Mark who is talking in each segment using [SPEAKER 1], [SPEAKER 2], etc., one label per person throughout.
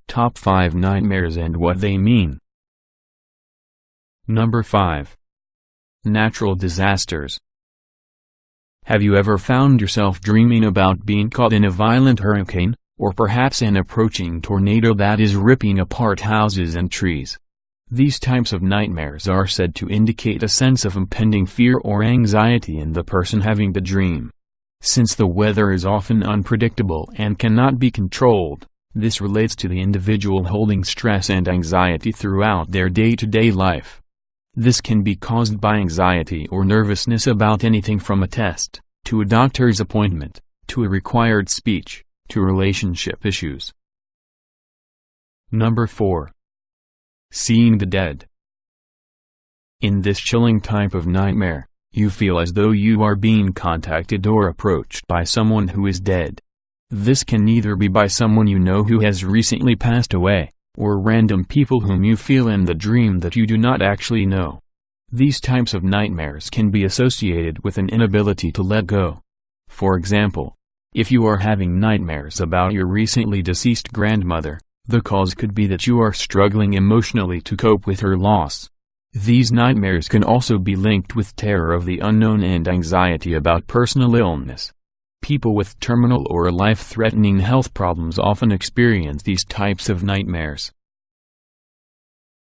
[SPEAKER 1] Top 5 nightmares and what they mean. Number 5. Natural disasters. Have you ever found yourself dreaming about being caught in a violent hurricane, or perhaps an approaching tornado that is ripping apart houses and trees? These types of nightmares are said to indicate a sense of impending fear or anxiety in the person having the dream. Since the weather is often unpredictable and cannot be controlled, this relates to the individual holding stress and anxiety throughout their day-to-day life. This can be caused by anxiety or nervousness about anything from a test, to a doctor's appointment, to a required speech, to relationship issues. Number 4. Seeing the dead. In this chilling type of nightmare, you feel as though you are being contacted or approached by someone who is dead. This can either be by someone you know who has recently passed away, or random people whom you feel in the dream that you do not actually know. These types of nightmares can be associated with an inability to let go. For example, if you are having nightmares about your recently deceased grandmother, the cause could be that you are struggling emotionally to cope with her loss. These nightmares can also be linked with terror of the unknown and anxiety about personal illness. People with terminal or life-threatening health problems often experience these types of nightmares.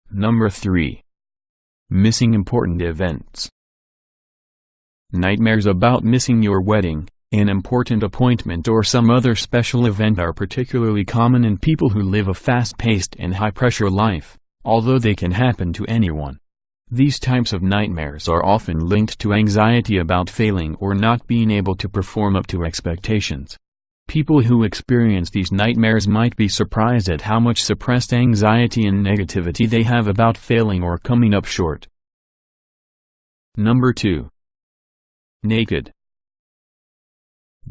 [SPEAKER 1] Number 3. Missing important events. Nightmares about missing your wedding, an important appointment or some other special event are particularly common in people who live a fast-paced and high-pressure life, although they can happen to anyone. These types of nightmares are often linked to anxiety about failing or not being able to perform up to expectations. People who experience these nightmares might be surprised at how much suppressed anxiety and negativity they have about failing or coming up short. Number 2. Naked.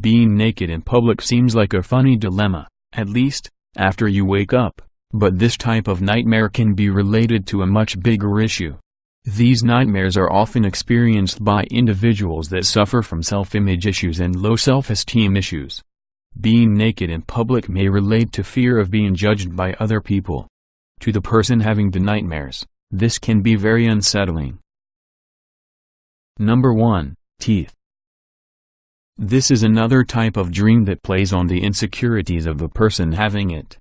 [SPEAKER 1] Being naked in public seems like a funny dilemma, at least, after you wake up, but this type of nightmare can be related to a much bigger issue. These nightmares are often experienced by individuals that suffer from self-image issues and low self-esteem issues. Being naked in public may relate to fear of being judged by other people. To the person having the nightmares, this can be very unsettling. Number 1. Teeth. This is another type of dream that plays on the insecurities of the person having it.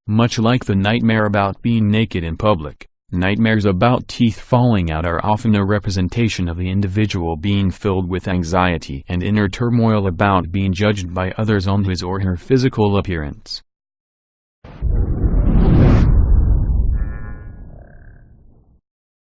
[SPEAKER 1] Much like the nightmare about being naked in public, nightmares about teeth falling out are often a representation of the individual being filled with anxiety and inner turmoil about being judged by others on his or her physical appearance.